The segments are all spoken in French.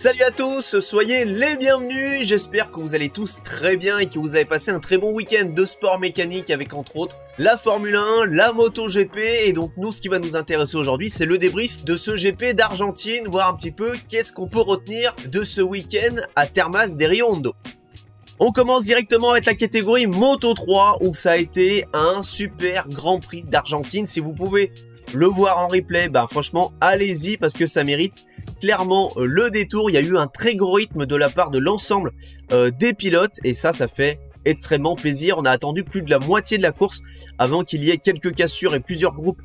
Salut à tous, soyez les bienvenus, j'espère que vous allez tous très bien et que vous avez passé un très bon week-end de sport mécanique avec entre autres la Formule 1, la MotoGP et donc nous ce qui va nous intéresser aujourd'hui c'est le débrief de ce GP d'Argentine, voir un petit peu qu'est-ce qu'on peut retenir de ce week-end à Termas de Rio Hondo. On commence directement avec la catégorie Moto 3 où ça a été un super Grand Prix d'Argentine. Si vous pouvez le voir en replay, franchement allez-y parce que ça mérite clairement le détour. Il y a eu un très gros rythme de la part de l'ensemble des pilotes et ça fait extrêmement plaisir. On a attendu plus de la moitié de la course avant qu'il y ait quelques cassures et plusieurs groupes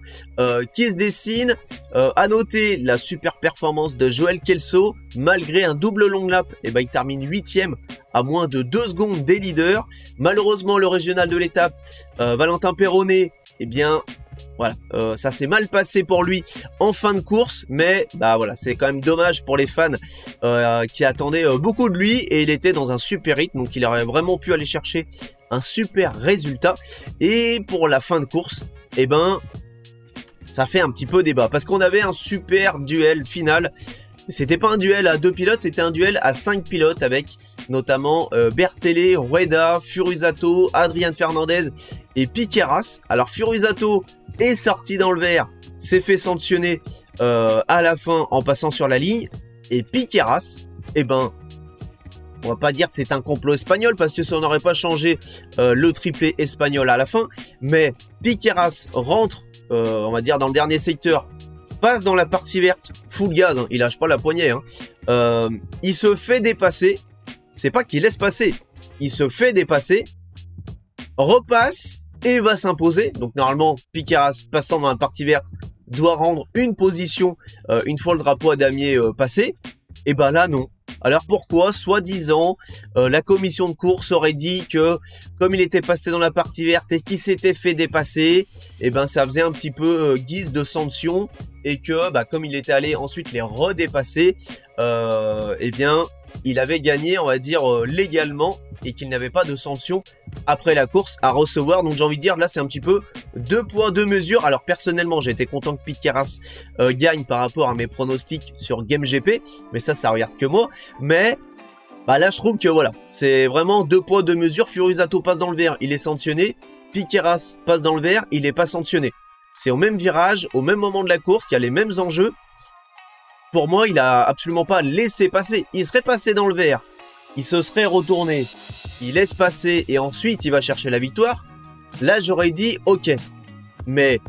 qui se dessinent. À noter la super performance de Joel Kelso, malgré un double long lap, il termine 8ème à moins de 2 secondes des leaders. Malheureusement le régional de l'étape, Valentin Perronet, voilà, ça s'est mal passé pour lui en fin de course, mais voilà, c'est quand même dommage pour les fans qui attendaient beaucoup de lui et il était dans un super rythme, donc il aurait vraiment pu aller chercher un super résultat. Et pour la fin de course, ça fait un petit peu débat parce qu'on avait un super duel final. C'était pas un duel à 2 pilotes, c'était un duel à 5 pilotes avec notamment Bertele, Rueda, Furusato, Adrian Fernandez et Piqueras. Alors Furusato est sorti dans le vert, s'est fait sanctionner à la fin en passant sur la ligne. Et Piqueras, on va pas dire que c'est un complot espagnol parce que ça n'aurait pas changé le triplé espagnol à la fin. Mais Piqueras rentre, on va dire, dans le dernier secteur, passe dans la partie verte, full gaz, il lâche pas la poignée. Il se fait dépasser, c'est pas qu'il laisse passer, il se fait dépasser, repasse et va s'imposer. Donc normalement, Piqueras passant dans la partie verte doit rendre une position une fois le drapeau à damier passé. Et là non. Alors pourquoi, soi-disant, la commission de course aurait dit que comme il était passé dans la partie verte et qu'il s'était fait dépasser, ça faisait un petit peu guise de sanction et que comme il était allé ensuite les redépasser, il avait gagné, on va dire, légalement et qu'il n'avait pas de sanction après la course à recevoir. Donc j'ai envie de dire, là c'est un petit peu 2 poids 2 mesures. Alors personnellement j'ai été content que Piqueras gagne par rapport à mes pronostics sur GameGP, mais ça regarde que moi. Mais là je trouve que voilà, c'est vraiment 2 poids 2 mesures. Furusato passe dans le vert, il est sanctionné. Piqueras passe dans le vert, il n'est pas sanctionné. C'est au même virage, au même moment de la course, il y a les mêmes enjeux. Pour moi, il a absolument pas laissé passer. Il serait passé dans le vert, il se serait retourné, il laisse passer et ensuite il va chercher la victoire. Là, j'aurais dit ok. Mais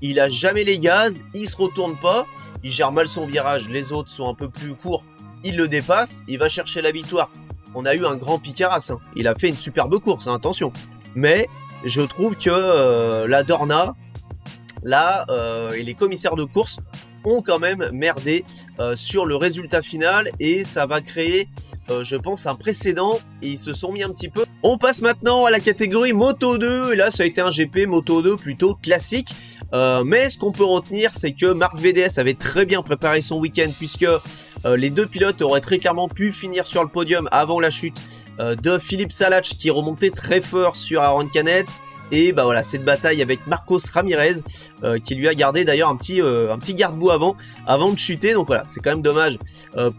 il a jamais les gaz, il se retourne pas, il gère mal son virage, les autres sont un peu plus courts, il le dépasse, il va chercher la victoire. On a eu un grand Piqueras, il a fait une superbe course, attention. Mais je trouve que la Dorna, là, et les commissaires de course ont quand même merdé sur le résultat final et ça va créer je pense un précédent et ils se sont mis un petit peu. On passe maintenant à la catégorie Moto 2 et là ça a été un GP Moto 2 plutôt classique, mais ce qu'on peut retenir c'est que Marc VDS avait très bien préparé son week-end puisque les 2 pilotes auraient très clairement pu finir sur le podium avant la chute de Philippe Salache qui remontait très fort sur Aaron Canet. Et voilà, cette bataille avec Marcos Ramirez qui lui a gardé d'ailleurs un petit garde-boue avant de chuter. Donc voilà, c'est quand même dommage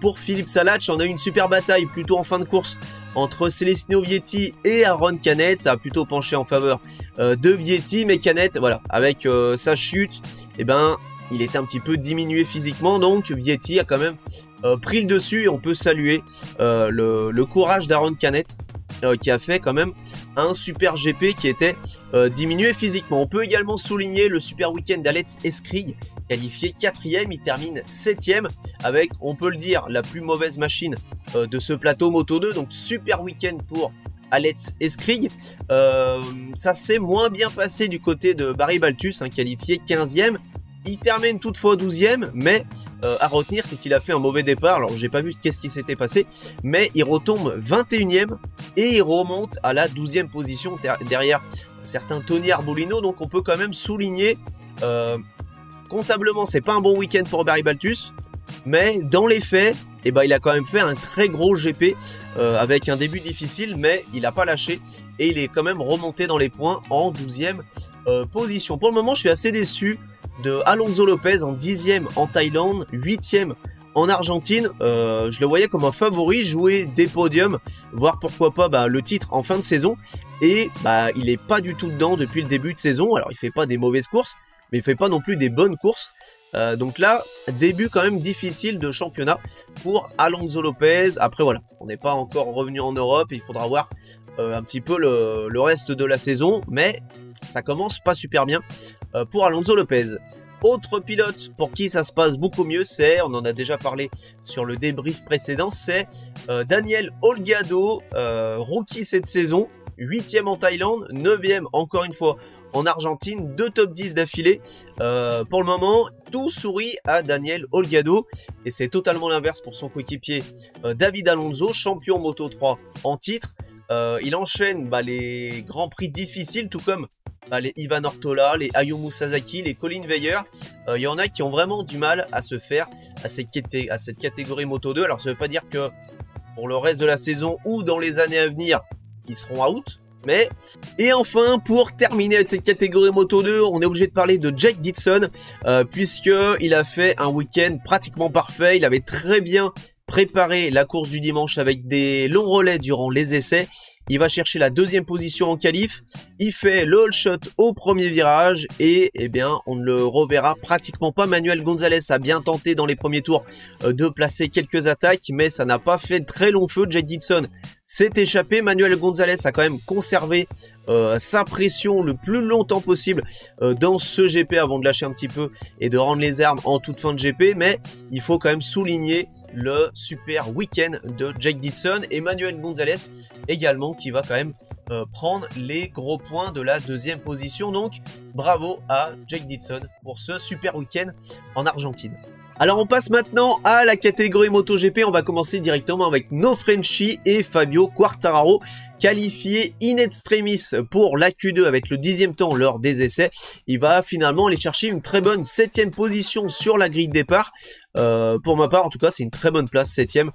pour Philippe Salache. On a eu une super bataille plutôt en fin de course entre Celestino Vietti et Aaron Canet. Ça a plutôt penché en faveur de Vietti, mais Canet, voilà, avec sa chute, il était un petit peu diminué physiquement. Donc Vietti a quand même pris le dessus et on peut saluer le courage d'Aaron Canet qui a fait quand même un super GP qui était diminué physiquement. On peut également souligner le super week-end d'Alex Escrig, qualifié 4ème, il termine 7ème avec, on peut le dire, la plus mauvaise machine de ce plateau Moto 2. Donc super week-end pour Alex Escrig. Ça s'est moins bien passé du côté de Barry Baltus, qualifié 15ème. Il termine toutefois 12ème, mais à retenir c'est qu'il a fait un mauvais départ. Alors j'ai pas vu qu'est-ce qui s'était passé, mais il retombe 21ème et il remonte à la 12e position derrière certains Tony Arbolino. Donc on peut quand même souligner, comptablement c'est pas un bon week-end pour Barry Baltus, mais dans les faits, il a quand même fait un très gros GP avec un début difficile, mais il n'a pas lâché et il est quand même remonté dans les points en 12e position. Pour le moment je suis assez déçu de Alonso Lopez en 10e en Thaïlande, 8e en Argentine, je le voyais comme un favori, jouer des podiums, voire pourquoi pas le titre en fin de saison. Et il est pas du tout dedans depuis le début de saison. Alors il fait pas des mauvaises courses, mais il fait pas non plus des bonnes courses. Donc là, début quand même difficile de championnat pour Alonso Lopez. Après voilà, on n'est pas encore revenu en Europe, il faudra voir un petit peu le reste de la saison, mais ça commence pas super bien pour Alonso Lopez. Autre pilote pour qui ça se passe beaucoup mieux, c'est, on en a déjà parlé sur le débrief précédent, c'est Daniel Olgado, rookie cette saison, 8e en Thaïlande, 9e encore une fois en Argentine, 2 top 10 d'affilée. Pour le moment, tout sourit à Daniel Olgado et c'est totalement l'inverse pour son coéquipier David Alonso, champion Moto 3 en titre. Il enchaîne les grands prix difficiles, tout comme les Ivan Ortola, les Ayumu Sasaki, les Colin Veyer. Il y en a qui ont vraiment du mal à se faire à cette catégorie Moto 2. Alors ça veut pas dire que pour le reste de la saison ou dans les années à venir, ils seront out. Mais, et enfin, pour terminer avec cette catégorie Moto 2, on est obligé de parler de Jake Dixon, puisqu'il a fait un week-end pratiquement parfait. Il avait très bien préparé la course du dimanche avec des longs relais durant les essais. Il va chercher la 2e position en qualif. Il fait le all shot au premier virage et on ne le reverra pratiquement pas. Manuel Gonzalez a bien tenté dans les premiers tours de placer quelques attaques, mais ça n'a pas fait très long feu. Jake Dixon s'est échappé. Manuel Gonzalez a quand même conservé sa pression le plus longtemps possible dans ce GP avant de lâcher un petit peu et de rendre les armes en toute fin de GP. Mais il faut quand même souligner le super week-end de Jake Dixon et Manuel Gonzalez également qui va quand même prendre les gros points de la 2e position. Donc bravo à Jake Dixon pour ce super week-end en Argentine. Alors on passe maintenant à la catégorie MotoGP, on va commencer directement avec No Frenchie et Fabio Quartararo, qualifié in extremis pour la Q2 avec le 10e temps lors des essais. Il va finalement aller chercher une très bonne 7e position sur la grille de départ. Pour ma part en tout cas c'est une très bonne place, 7e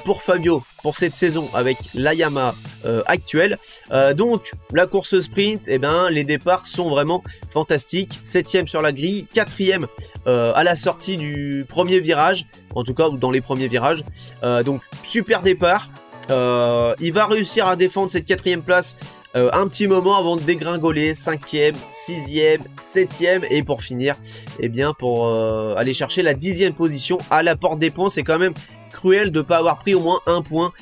pour Fabio pour cette saison avec la Yamaha actuelle. Donc la course sprint, les départs sont vraiment fantastiques. 7e sur la grille, 4e à la sortie du premier virage, en tout cas dans les premiers virages. Donc super départ. Il va réussir à défendre cette 4e place un petit moment avant de dégringoler 5e, 6e, 7e et pour finir pour aller chercher la 10e position à la porte des points. C'est quand même cruel de ne pas avoir pris au moins un point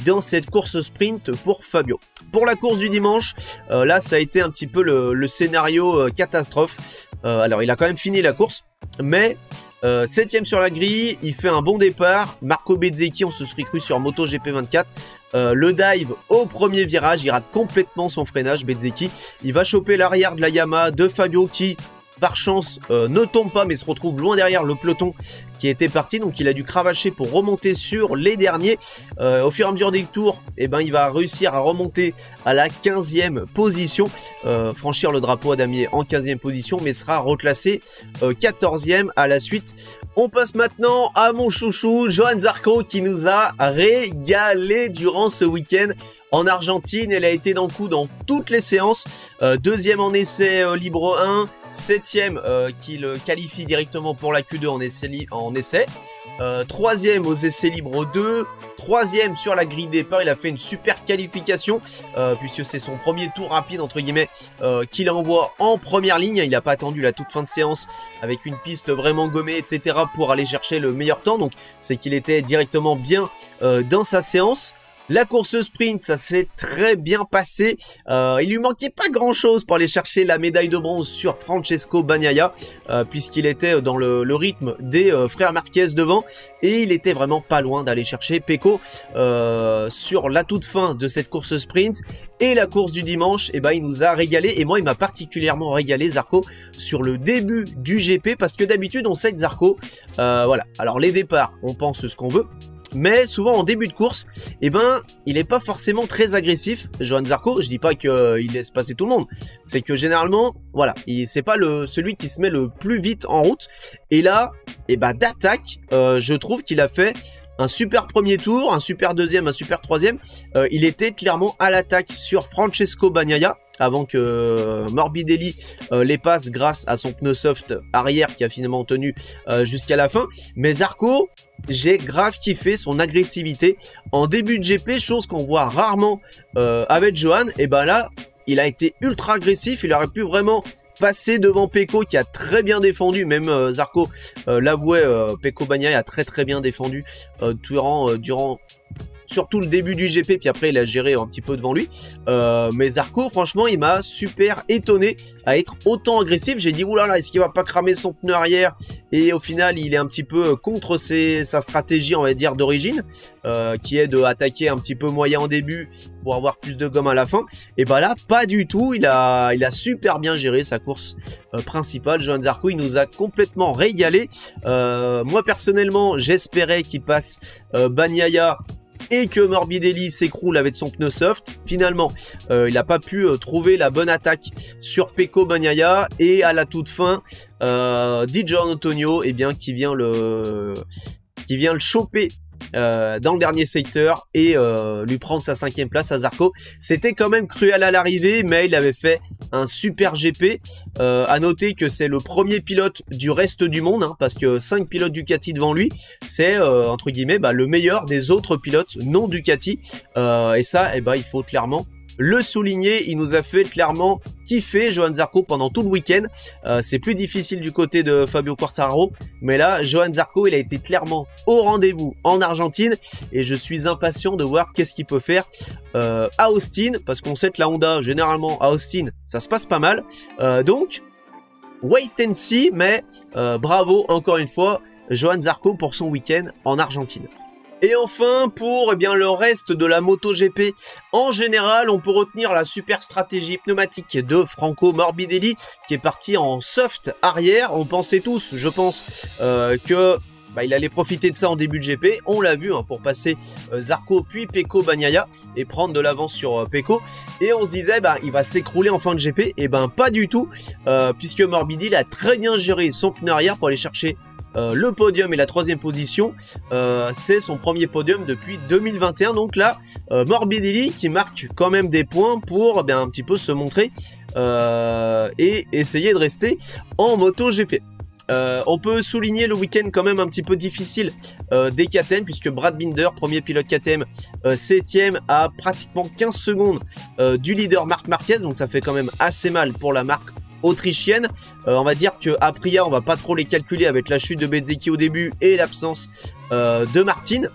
dans cette course sprint pour Fabio. Pour la course du dimanche, là ça a été un petit peu le scénario catastrophe. Alors il a quand même fini la course, mais 7e sur la grille, il fait un bon départ. Marco Bezzecchi, on se serait cru sur MotoGP 24. Le dive au premier virage, il rate complètement son freinage. Bezzecchi, il va choper l'arrière de la Yamaha de Fabio qui, par chance, ne tombe pas mais se retrouve loin derrière le peloton qui était parti. Donc il a dû cravacher pour remonter sur les derniers. Au fur et à mesure des tours, il va réussir à remonter à la 15e position, franchir le drapeau à damier en 15e position, mais sera reclassé 14e à la suite. On passe maintenant à mon chouchou, Johann Zarco, qui nous a régalé durant ce week-end en Argentine. Elle a été dans le coup dans toutes les séances. 2e en essai libre 1, 7e qui le qualifie directement pour la Q2 en essai. 3e aux essais libres 2, 3e sur la grille départ. Il a fait une super qualification puisque c'est son premier tour rapide entre guillemets qu'il envoie en première ligne. Il n'a pas attendu la toute fin de séance avec une piste vraiment gommée etc pour aller chercher le meilleur temps. Donc c'est qu'il était directement bien dans sa séance. La course sprint, ça s'est très bien passé. Il lui manquait pas grand chose pour aller chercher la médaille de bronze sur Francesco Bagnaia, puisqu'il était dans le rythme des frères Marquez devant. Et il était vraiment pas loin d'aller chercher Pecco sur la toute fin de cette course sprint. Et la course du dimanche, il nous a régalé. Et moi, il m'a particulièrement régalé, Zarco, sur le début du GP. Parce que d'habitude, on sait que Zarco, voilà. Alors les départs, on pense ce qu'on veut. Mais souvent en début de course, il n'est pas forcément très agressif. Johann Zarco, je dis pas qu'il laisse passer tout le monde. C'est que généralement, voilà, c'est pas celui qui se met le plus vite en route. Et là, d'attaque, je trouve qu'il a fait un super premier tour, un super deuxième, un super troisième. Il était clairement à l'attaque sur Francesco Bagnaia. avant que Morbidelli les passe grâce à son pneu soft arrière qui a finalement tenu jusqu'à la fin. Mais Zarco, j'ai grave kiffé son agressivité en début de GP, chose qu'on voit rarement avec Johan. Et ben là, il a été ultra agressif, il aurait pu vraiment passer devant Pecco qui a très bien défendu, même Zarco l'avouait, Pecco Bagnaia a très bien défendu durant surtout le début du GP, puis après il a géré un petit peu devant lui. Mais Zarco, franchement, il m'a super étonné à être autant agressif. J'ai dit, oulala, est-ce qu'il va pas cramer son pneu arrière? Et au final, il est un petit peu contre sa stratégie, on va dire, d'origine, qui est de attaquer un petit peu moyen en début pour avoir plus de gomme à la fin. Et bah là, pas du tout. Il a super bien géré sa course principale. Johan Zarco, il nous a complètement régalé. Moi, personnellement, j'espérais qu'il passe Bagnaia et que Morbidelli s'écroule avec son pneu soft. Finalement, il n'a pas pu trouver la bonne attaque sur Pecco Bagnaia, et à la toute fin, Di Giannantonio, eh bien, qui vient le choper dans le dernier secteur et lui prendre sa 5e place à Zarco. C'était quand même cruel à l'arrivée, mais il avait fait un super GP. À noter que c'est le premier pilote du reste du monde, hein, parce que 5 pilotes Ducati devant lui, c'est entre guillemets le meilleur des autres pilotes non Ducati. Et ça, eh ben, il faut clairement le souligner. Il nous a fait clairement kiffer, Johan Zarco, pendant tout le week-end. C'est plus difficile du côté de Fabio Quartararo, mais là, Johan Zarco, il a été clairement au rendez-vous en Argentine, et je suis impatient de voir qu'est-ce qu'il peut faire à Austin, parce qu'on sait que la Honda, généralement à Austin, ça se passe pas mal. Donc, wait and see, mais bravo encore une fois, Johan Zarco, pour son week-end en Argentine. Et enfin, pour le reste de la MotoGP, en général, on peut retenir la super stratégie pneumatique de Franco Morbidelli, qui est parti en soft arrière. On pensait tous, je pense, que il allait profiter de ça en début de GP. On l'a vu, hein, pour passer Zarco puis Pecco Bagnaia et prendre de l'avance sur Pecco. Et on se disait, il va s'écrouler en fin de GP. Et pas du tout, puisque Morbidelli a très bien géré son pneu arrière pour aller chercher le podium et la 3e position. C'est son premier podium depuis 2021. Donc là, Morbidelli qui marque quand même des points pour un petit peu se montrer et essayer de rester en MotoGP. On peut souligner le week-end quand même un petit peu difficile des KTM, puisque Brad Binder, premier pilote KTM, 7e à pratiquement 15 secondes du leader Marc Marquez. Donc ça fait quand même assez mal pour la marque autrichienne. On va dire que Aprilia, on va pas trop les calculer avec la chute de Bezzecchi au début et l'absence de Martin.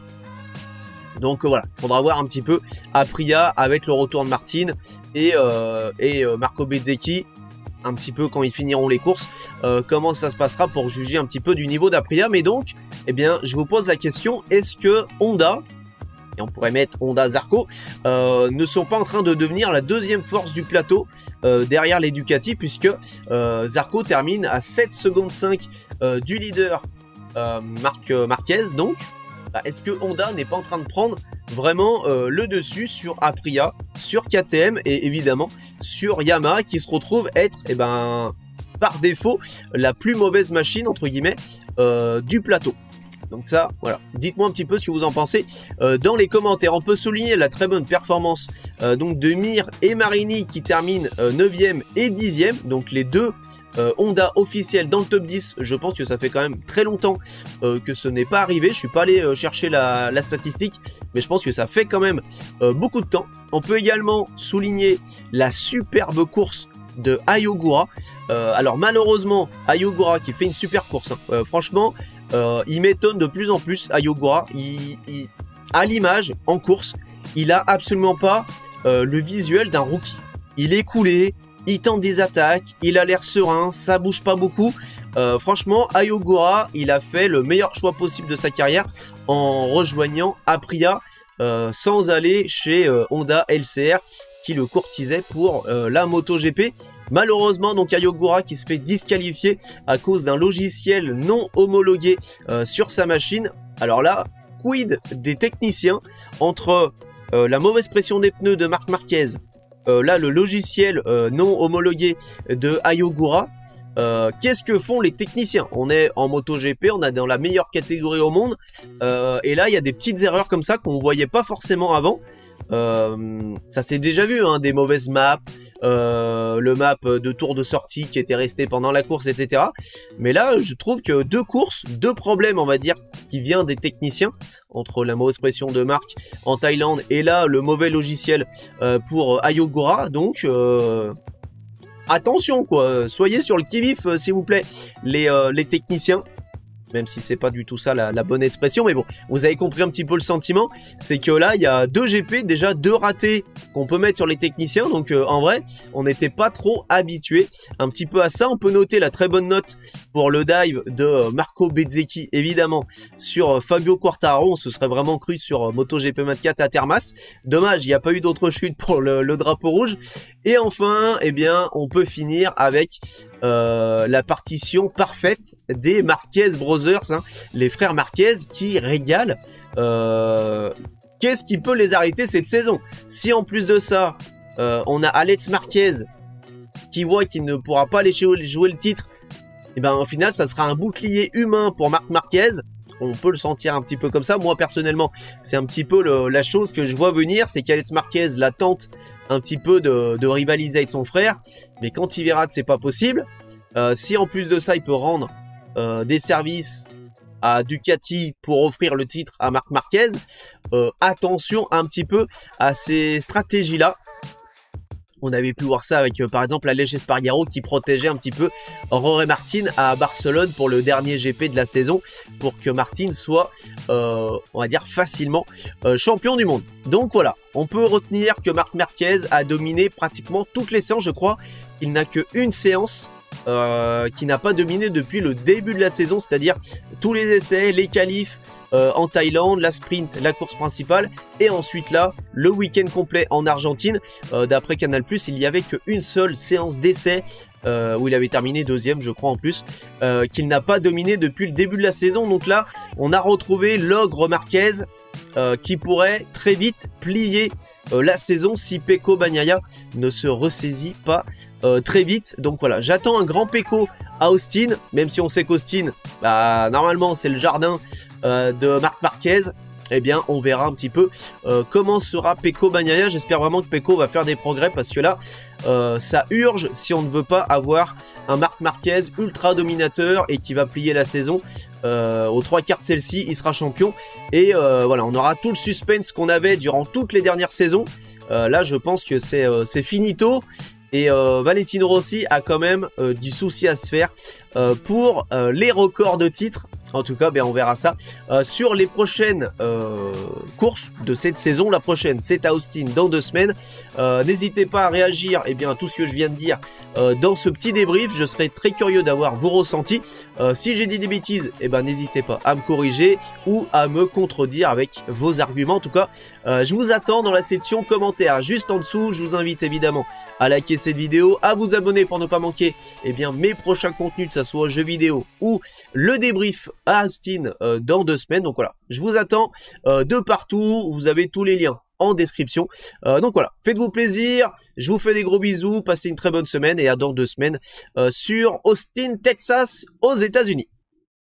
Donc voilà, il faudra voir un petit peu Aprilia avec le retour de Martin et Marco Bezzecchi, un petit peu quand ils finiront les courses, comment ça se passera pour juger un petit peu du niveau d'Aprilia. Mais donc, je vous pose la question, est-ce que Honda, et on pourrait mettre Honda Zarco, ne sont pas en train de devenir la 2e force du plateau derrière les Ducati, puisque Zarco termine à 7 secondes 5 du leader Marc Marquez. Donc, est-ce que Honda n'est pas en train de prendre vraiment le dessus sur Aprilia, sur KTM et évidemment sur Yamaha, qui se retrouve être par défaut la plus mauvaise machine entre guillemets du plateau. Donc ça, voilà, dites-moi un petit peu ce que vous en pensez dans les commentaires. On peut souligner la très bonne performance donc de Mir et Marini, qui terminent 9e et 10e, donc les deux Honda officiels dans le top 10. Je pense que ça fait quand même très longtemps que ce n'est pas arrivé. Je suis pas allé chercher la statistique, mais je pense que ça fait quand même beaucoup de temps. On peut également souligner la superbe course de Ai Ogura. Alors malheureusement, Ai Ogura qui fait une super course, hein. Franchement, il m'étonne de plus en plus. Ai Ogura, à l'image en course, il a absolument pas le visuel d'un rookie. Il est coulé, il tente des attaques, il a l'air serein, ça bouge pas beaucoup. Franchement, Ai Ogura, il a fait le meilleur choix possible de sa carrière en rejoignant Aprilia sans aller chez Honda LCR, qui le courtisait pour la MotoGP. Malheureusement, donc Ai Ogura qui se fait disqualifier à cause d'un logiciel non homologué sur sa machine. Alors là, quid des techniciens entre la mauvaise pression des pneus de Marc Marquez, là le logiciel non homologué de Ai Ogura. qu'est-ce que font les techniciens? On est en MotoGP, on est dans la meilleure catégorie au monde, et là il y a des petites erreurs comme ça qu'on voyait pas forcément avant. Ça s'est déjà vu, hein, des mauvaises maps, le map de tour de sortie qui était resté pendant la course, etc. Mais là, je trouve que deux problèmes, on va dire, qui vient des techniciens, entre la mauvaise pression de Marc en Thaïlande et là le mauvais logiciel pour Ayogura. Donc attention quoi, soyez sur le qui-vif s'il vous plaît, les techniciens. Même si c'est pas du tout ça la bonne expression, mais bon, vous avez compris un petit peu le sentiment, c'est que là, il y a 2 GP, déjà 2 ratés qu'on peut mettre sur les techniciens, donc en vrai, on n'était pas trop habitué un petit peu à ça. On peut noter la très bonne note pour le dive de Marco Bezzecchi, évidemment, sur Fabio Quartararo. On se serait vraiment cru sur MotoGP 24 à Termas. Dommage, il n'y a pas eu d'autre chute pour le drapeau rouge. Et enfin, eh bien, on peut finir avec la partition parfaite des Marquez Brothers, hein, les frères Marquez qui régalent. Qu'est-ce qui peut les arrêter cette saison? Si en plus de ça, on a Alex Marquez qui voit qu'il ne pourra pas aller jouer le titre, et ben au final, ça sera un bouclier humain pour Marc Marquez. On peut le sentir un petit peu comme ça. Moi personnellement, c'est un petit peu la chose que je vois venir, c'est qu'Alex Marquez la tente un petit peu de rivaliser avec son frère, mais quand il verra que c'est pas possible, si en plus de ça il peut rendre des services à Ducati pour offrir le titre à Marc Marquez, attention un petit peu à ces stratégies là. On avait pu voir ça avec par exemple Aleix Espargaro qui protégeait un petit peu Jorge Martin à Barcelone pour le dernier GP de la saison, pour que Martin soit on va dire facilement champion du monde. Donc voilà, on peut retenir que Marc Marquez a dominé pratiquement toutes les séances. Je crois qu'il n'a qu'une séance qui n'a pas dominé depuis le début de la saison, c'est-à-dire tous les essais, les qualifs en Thaïlande, la sprint, la course principale, et ensuite là, le week-end complet en Argentine. D'après Canal+, il n'y avait qu'une seule séance d'essai où il avait terminé deuxième, je crois en plus, qu'il n'a pas dominé depuis le début de la saison. Donc là, on a retrouvé l'ogre Marquez qui pourrait très vite plier la saison si Pecco Bagnaia ne se ressaisit pas très vite. Donc voilà, j'attends un grand Pecco à Austin, même si on sait qu'Austin, bah, normalement c'est le jardin de Marc Marquez. Eh bien on verra un petit peu comment sera Pecco Bagnaia. J'espère vraiment que Pecco va faire des progrès, parce que là ça urge si on ne veut pas avoir un Marc Marquez ultra dominateur et qui va plier la saison. Aux 3/4 de celle-ci, il sera champion, et voilà, on aura tout le suspense qu'on avait durant toutes les dernières saisons. Là je pense que c'est finito. Et Valentino Rossi a quand même du souci à se faire pour les records de titres. En tout cas, ben, on verra ça sur les prochaines courses de cette saison. La prochaine, c'est à Austin dans 2 semaines. N'hésitez pas à réagir à tout ce que je viens de dire dans ce petit débrief. Je serai très curieux d'avoir vos ressentis. Si j'ai dit des bêtises, n'hésitez pas à me corriger ou à me contredire avec vos arguments. En tout cas, je vous attends dans la section commentaires juste en dessous. Je vous invite évidemment à liker cette vidéo, à vous abonner pour ne pas manquer mes prochains contenus, que ce soit jeux vidéo ou le débrief à Austin dans 2 semaines. Donc voilà, je vous attends de partout. Vous avez tous les liens en description. Donc voilà, faites-vous plaisir. Je vous fais des gros bisous. Passez une très bonne semaine et à dans 2 semaines sur Austin, Texas, aux États-Unis.